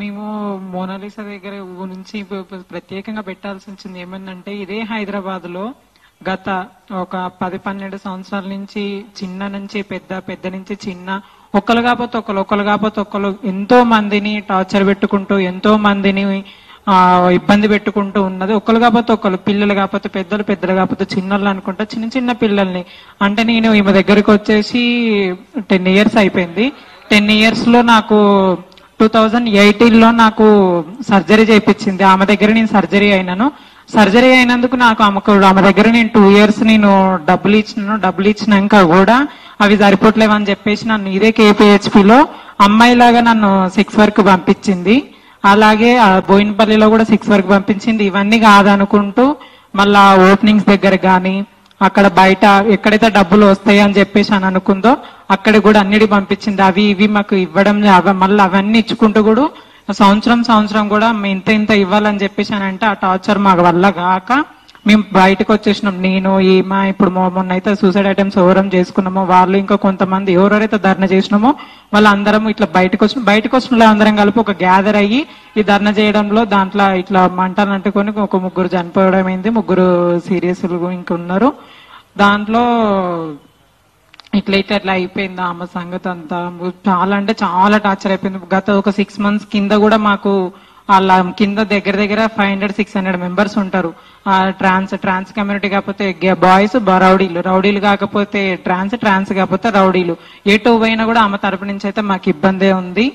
మేము మోనాలిసా దగ్గర గురించి ప్రత్యేకంగా పెట్టాల్సి వచ్చింది ఏమన్నంటే, ఇదే హైదరాబాద్ లో గత ఒక 10-12 సంవత్సరాల నుంచి చిన్న నుంచి పెద్ద నుంచి చిన్న ఒకరు కాకపోతే ఒకరు ఎంతో మందిని టార్చర్ పెట్టుకుంటూ ఎంతో మందిని ఇబ్బంది పెట్టుకుంటూ ఉన్నది. ఒకరు కాకపోతే ఒకరు, పిల్లలు కాకపోతే పెద్దలు కాకపోతే చిన్నోళ్ళు అనుకుంటా చిన్న పిల్లల్ని. అంటే నేను ఈమె దగ్గరికి వచ్చేసి 10 years అయిపోయింది. 10 years లో నాకు 2018 లో నాకు సర్జరీ చేయించింది. ఆమె దగ్గర నేను సర్జరీ అయినాను. సర్జరీ అయినందుకు నాకు ఆమె దగ్గర నేను 2 years నేను డబ్బులు ఇచ్చినాక కూడా అవి సరిపోట్లేవని చెప్పేసి నన్ను ఇదే KPHPలో అమ్మాయిలాగా నన్ను 6 వరకు పంపించింది. అలాగే బోయినపల్లిలో కూడా 6 వరకు పంపించింది. ఇవన్నీ కాదనుకుంటూ మళ్ళా ఓపెనింగ్స్ దగ్గర కానీ అక్కడ బయట ఎక్కడైతే డబ్బులు వస్తాయి అని చెప్పేసి అని అనుకుందో అక్కడ కూడా అన్నిటి పంపించింది. అవి ఇవి మాకు ఇవ్వడం మళ్ళీ అవన్నీ ఇచ్చుకుంటూ కూడా సంవత్సరం కూడా ఇంత ఇవ్వాలని చెప్పేసి అని అంటే ఆ టార్చర్ మాకు వల్ల కాక మేము బయటకు వచ్చేసినాం. నేను ఈమె ఇప్పుడు మొన్న అయితే సూసైడ్ అటెంప్ట్స్ ఎవరం చేసుకున్నామో వాళ్ళు ఇంకా కొంతమంది ఎవరెవరైతే ధర్నా చేసినామో వాళ్ళందరం ఇట్లా బయటకు వచ్చిన అందరం కలిపి ఒక గ్యాదర్ అయ్యి ఈ ధర్నా చేయడంలో దాంట్లో ఇట్లా మంటలు అంటుకొని ఒక 3 చనిపోవడం అయింది. 3 సీరియస్ ఇంకా ఉన్నారు. దాంట్లో ఇట్లా అయిపోయింది ఆమె సంగతి అంతా. చాలా అంటే చాలా టార్చర్ అయిపోయింది. గత ఒక 6 months కింద కూడా మాకు వాళ్ళ కింద దగ్గర 500-600 members ఉంటారు. ట్రాన్స్ కమ్యూనిటీ కాకపోతే బాయ్స్ రౌడీలు కాకపోతే ట్రాన్స్ కాకపోతే రౌడీలు. ఎటు పోయినా కూడా ఆమె తరపు నుంచి అయితే మాకు ఇబ్బందే ఉంది.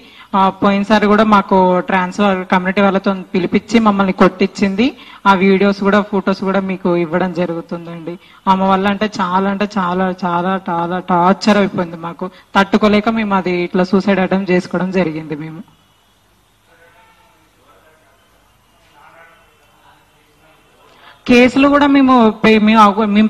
పోయినసారి కూడా మాకు ట్రాన్స్ కమ్యూనిటీ వాళ్ళతో పిలిపించి మమ్మల్ని కొట్టించింది. ఆ వీడియోస్ కూడా ఫొటోస్ కూడా మీకు ఇవ్వడం జరుగుతుందండి. ఆమె వల్ల అంటే చాలా టార్చర్ అయిపోయింది. మాకు తట్టుకోలేక మేము అది ఇట్లా సూసైడ్ అటెంప్ట్ చేసుకోవడం జరిగింది. మేము కేసులు కూడా మేము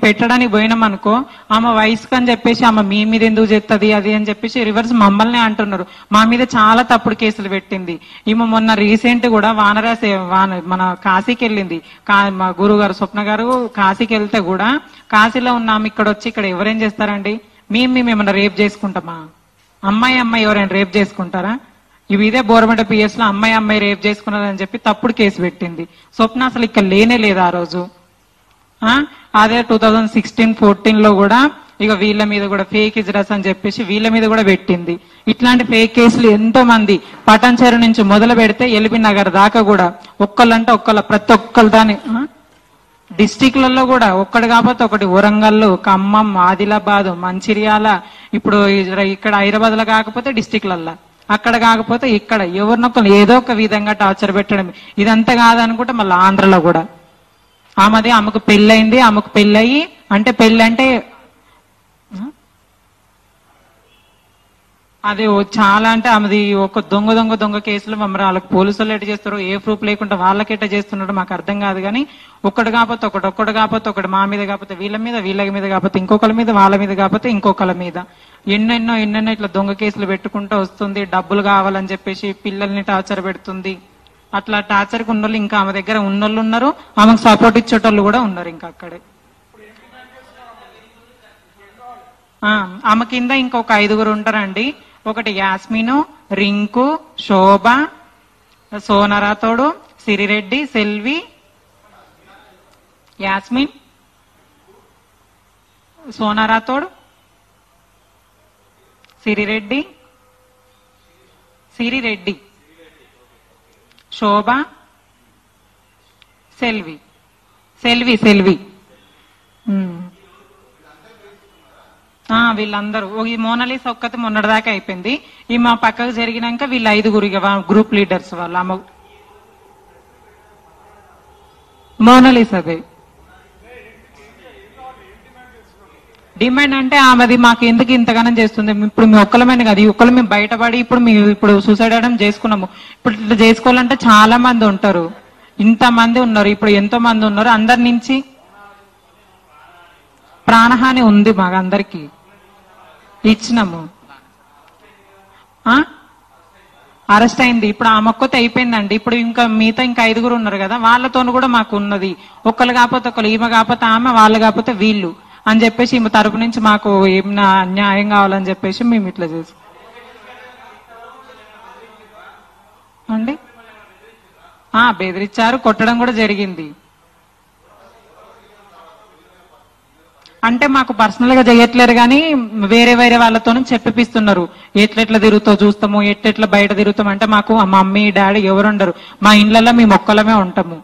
పెట్టడానికి పోయినాం అనుకో, ఆమె వయసుకు అని చెప్పేసి ఆమె మీ మీద ఎందుకు చేస్తుంది అది అని చెప్పేసి రివర్స్ మమ్మల్ని అంటున్నారు. మా మీద చాలా తప్పుడు కేసులు పెట్టింది. ఈమె మొన్న రీసెంట్ కూడా మన కాశీకి వెళ్ళింది. మా గురువు గారు స్వప్న గారు కాశీకి వెళ్తే కూడా కాశీలో ఉన్న ఆమె ఇక్కడ వచ్చి ఇక్కడ ఎవరేం చేస్తారండి? మేము ఏమన్నా రేప్ చేసుకుంటామా? అమ్మాయి ఎవరైనా రేప్ చేసుకుంటారా? ఇదే బోరమంట PS లో అమ్మాయి రేప్ చేసుకున్నారని చెప్పి తప్పుడు కేసు పెట్టింది. స్వప్న అసలు ఇక్కడ లేనే లేదు ఆ రోజు. అదే 2016-14 లో కూడా ఇక వీళ్ళ మీద కూడా ఫేక్ ఇజ్రాస్ అని చెప్పేసి వీళ్ళ మీద కూడా పెట్టింది. ఇట్లాంటి ఫేక్ కేసులు ఎంతో మంది పటాన్చెరు నుంచి మొదలు పెడితే ఎల్బీ నగర్ దాకా కూడా ప్రతి ఒక్కరు దాని డిస్టిక్లలో కూడా ఒక్కడు కాకపోతే ఒకటి వరంగల్, ఖమ్మం, ఆదిలాబాద్, మంచిర్యాల, ఇప్పుడు ఇక్కడ హైదరాబాద్ లో కాకపోతే డిస్టిక్లల్లో, అక్కడ కాకపోతే ఇక్కడ ఎవరినొక్కరు ఏదో ఒక విధంగా టార్చర్ పెట్టడం. ఇదంతా కాదనుకుంటే మళ్ళీ ఆంధ్రలో కూడా ఆమెకు పెళ్ళయింది. ఆమెకు పెళ్ళయి అంటే అది చాలా అంటే ఆమెది ఒక దొంగ కేసులు మమ్మల్ని వాళ్ళకి పోలీసులు ఎట్ట చేస్తారు, ఏ ప్రూఫ్ లేకుండా వాళ్ళకి ఎట్ట చేస్తున్నారో మాకు అర్థం కాదు. కానీ ఒక్కడు కాకపోతే ఒకటి మా మీద కాకపోతే వీళ్ళ మీద కాకపోతే ఇంకొకరి మీద, వాళ్ళ మీద కాకపోతే ఇంకొకరి మీద ఎన్నెన్నో ఇట్లా దొంగ కేసులు పెట్టుకుంటూ వస్తుంది. డబ్బులు కావాలని చెప్పేసి పిల్లల్ని టార్చర్ పెడుతుంది. అట్లా టార్చర్కి ఉన్నోళ్ళు ఇంకా ఆమె దగ్గర ఉన్నోళ్ళు ఉన్నారు, ఆమెకు సపోర్ట్ ఇచ్చేటోళ్ళు కూడా ఉన్నారు. ఇంకా అక్కడే ఆమె కింద ఇంకొక 5 ఉంటారండి. ఒకటి యాస్మిను, రింకు, శోభ, సోనరాతోడు, సిరిరెడ్డి, సెల్వి, యాస్మిన్, సోనరాతోడు, సిరిరెడ్డి, శోభ, సెల్వి వీళ్ళందరూ. ఈ మోనాలిసా ఒక్కటి మొన్నటిదాకా అయిపోయింది. ఈ మా పక్కకు జరిగినాక వీళ్ళు 5 గ్రూప్ లీడర్స్ వాళ్ళు మోనాలిసాదే డిమాండ్ అంటే ఆమెది మాకు ఎందుకు ఇంతగానం చేస్తుంది. ఇప్పుడు మీ ఒక్కలమైన కాదు, ఈ ఒక్కరు మేము బయటపడి ఇప్పుడు సూసైడ్ అటెంప్ట్ చేసుకున్నాము. ఇప్పుడు ఇట్లా చేసుకోవాలంటే చాలా మంది ఉంటారు, ఇంతమంది ఉన్నారు, ఇప్పుడు ఎంతో మంది ఉన్నారు. అందరి నుంచి ప్రాణహాని ఉంది, మాకు అందరికి ఇచ్చినాము. అరెస్ట్ అయింది. ఇప్పుడు ఆ మొక్కతో అయిపోయిందండి. ఇప్పుడు ఇంకా మిగతా ఇంకా 5 ఉన్నారు కదా, వాళ్ళతో కూడా మాకు ఉన్నది. ఒకళ్ళు కాకపోతే ఒకళ్ళు, ఈమె కాకపోతే ఆమె, వాళ్ళు కాకపోతే వీళ్ళు అని చెప్పేసి ఈమె తరపు నుంచి మాకు ఏమైనా న్యాయం కావాలని చెప్పేసి మేము ఇట్లా చేసాం. అండి బెదిరించారు, కొట్టడం కూడా జరిగింది. అంటే మాకు పర్సనల్ గా చేయట్లేరు కానీ వేరే వేరే వాళ్ళతో చెప్పిస్తున్నారు. ఎట్లెట్లా తిరుగుతావు చూస్తాము, ఎట్లెట్లా బయట తిరుగుతాం అంటే మాకు మమ్మీ డాడీ ఎవరు ఉండరు, మా ఇండ్లలో మేము ఒక్కలమే ఉంటాము.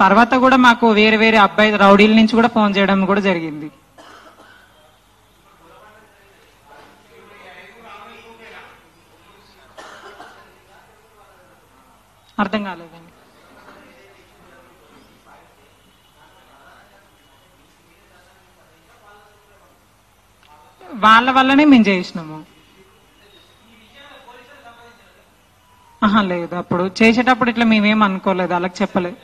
తర్వాత కూడా మాకు వేరే వేరే అబ్బాయి రౌడీల నుంచి కూడా ఫోన్ చేయడం కూడా జరిగింది. అర్థం కాలేదండి. వాళ్ళ వల్లనే మేము చేసినాము. లేదు, అప్పుడు చేసేటప్పుడు ఇట్లా మేమేం అనుకోలేదు, వాళ్ళకి చెప్పలేదు.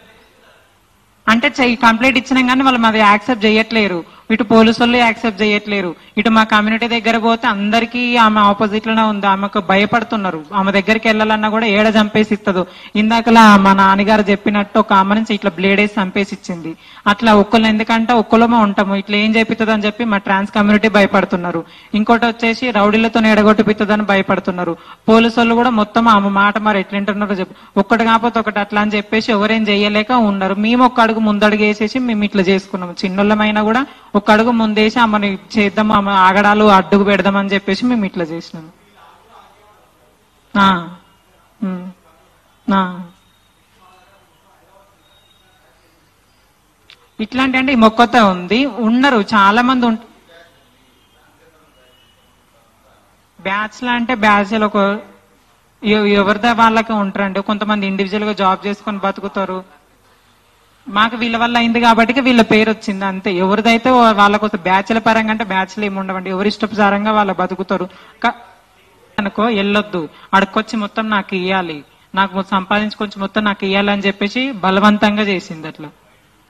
అంటే కంప్లైంట్ ఇచ్చినాం కానీ వాళ్ళు మాది యాక్సెప్ట్ చేయట్లేరు. ఇటు పోలీసు వాళ్ళు యాక్సెప్ట్ చేయట్లేరు. ఇటు మా కమ్యూనిటీ దగ్గర పోతే అందరికీ ఆమె ఆపోజిట్ లోనే ఉంది, ఆమెకు భయపడుతున్నారు. ఆమె దగ్గరికి వెళ్ళాలన్నా కూడా ఏడ చంపేసి ఇస్తుంది. ఇందాకలా మా నాన్నగారు చెప్పినట్టు ఒక ఆమె నుంచి ఇట్లా బ్లేడ్ వేసి చంపేసి ఇచ్చింది. అట్లా ఒక్కళ్ళు ఎందుకంటే ఒక్కళ్ళమే ఉంటాము, ఇట్లా ఏం చెప్తుంది అని చెప్పి మా ట్రాన్స్ కమ్యూనిటీ భయపడుతున్నారు. ఇంకోటి వచ్చేసి రౌడీలతో ఎడగొట్టిపిస్తుందని భయపడుతున్నారు. పోలీసు వాళ్ళు కూడా మొత్తం ఆమె మాట మరి ఎట్లుంటున్నారో చెప్పి ఒక్కటి కాకపోతే ఒకటి అట్లా అని చెప్పేసి ఎవరేం చెయ్యలేక ఉన్నారు. మేము ఒక్క అడుగు ముందడుగు వేసేసి మేము ఇట్లా చేసుకున్నాము. చిన్నోళ్ళమైనా కూడా ఒక అడుగు ముందేసి ఆమెను చేద్దాం, ఆమె ఆగడాలు అడ్డుకు పెడదామని చెప్పేసి మేము ఇట్లా చేసినాము. ఇట్లాంటి అంటే ఈ మొక్కతో ఉంది ఉన్నారు చాలా మంది. బ్యాచ్ లా అంటే బ్యాచ్ ఒక ఎవరిదా వాళ్ళకే ఉంటారండి. కొంతమంది ఇండివిజువల్ గా జాబ్ చేసుకొని బతుకుతారు. మాకు వీళ్ళ వల్ల అయింది కాబట్టి వీళ్ళ పేరు వచ్చింది అంతే. ఎవరిదైతే వాళ్ళకోసం బ్యాచ్ల పరంగా అంటే బ్యాచ్లు ఏమి ఉండవండి, ఎవరి ఇష్టప్రకారంగా వాళ్ళు బతుకుతారు. అనుకో వెళ్ళొద్దు, అడుక్కొచ్చి మొత్తం నాకు ఇయ్యాలి, నాకు సంపాదించుకొచ్చి మొత్తం నాకు ఇయ్యాలి అని చెప్పేసి బలవంతంగా చేసింది. అట్లా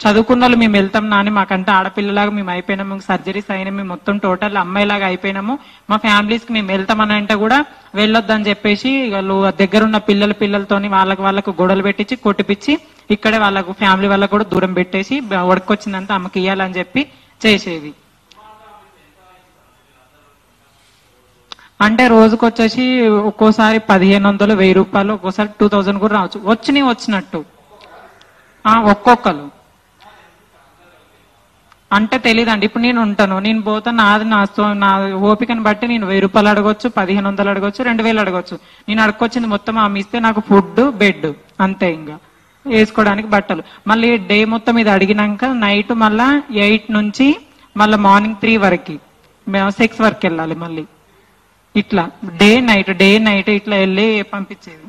చదువుకున్న వాళ్ళు మేము వెళ్తాం నాని, మాకంటే ఆడపిల్లలాగా మేము అయిపోయినాము, సర్జరీస్ అయినా మేము మొత్తం టోటల్ అమ్మాయిలాగా అయిపోయినాము, మా ఫ్యామిలీస్ కి మేము వెళ్తామని అంటే కూడా వెళ్ళొద్దని చెప్పేసి వాళ్ళు దగ్గరున్న పిల్లలతోని వాళ్ళకు గొడవలు పెట్టించి కొట్టిపిచ్చి ఇక్కడే వాళ్ళకు ఫ్యామిలీ వాళ్ళకు కూడా దూరం పెట్టేసి ఉడకొచ్చిందంతా అమ్మకి ఇయ్యాలని చెప్పి చేసేది. అంటే రోజుకొచ్చేసి ఒక్కోసారి 1500, 1000 రూపాయలు, ఒక్కోసారి 2000 కూడా రావచ్చు. వచ్చినట్టు ఒక్కొక్కరు అంటే తెలియదండి. ఇప్పుడు నేను ఉంటాను, నేను పోతాను, నా ఓపికను బట్టి నేను 1000 రూపాయలు అడగొచ్చు, 1500 అడగొచ్చు, 2000 అడగొచ్చు. నేను అడుక్కొచ్చింది మొత్తం ఆమె ఇస్తే నాకు ఫుడ్ బెడ్ అంతే, ఇంకా వేసుకోవడానికి బట్టలు. మళ్ళీ డే మొత్తం ఇది అడిగినాక నైట్ మళ్ళా 8 నుంచి మళ్ళీ మార్నింగ్ 3 వరకు 6 వరకు వెళ్ళాలి. మళ్ళీ ఇట్లా డే నైట్ ఇట్లా వెళ్ళి పంపించేది.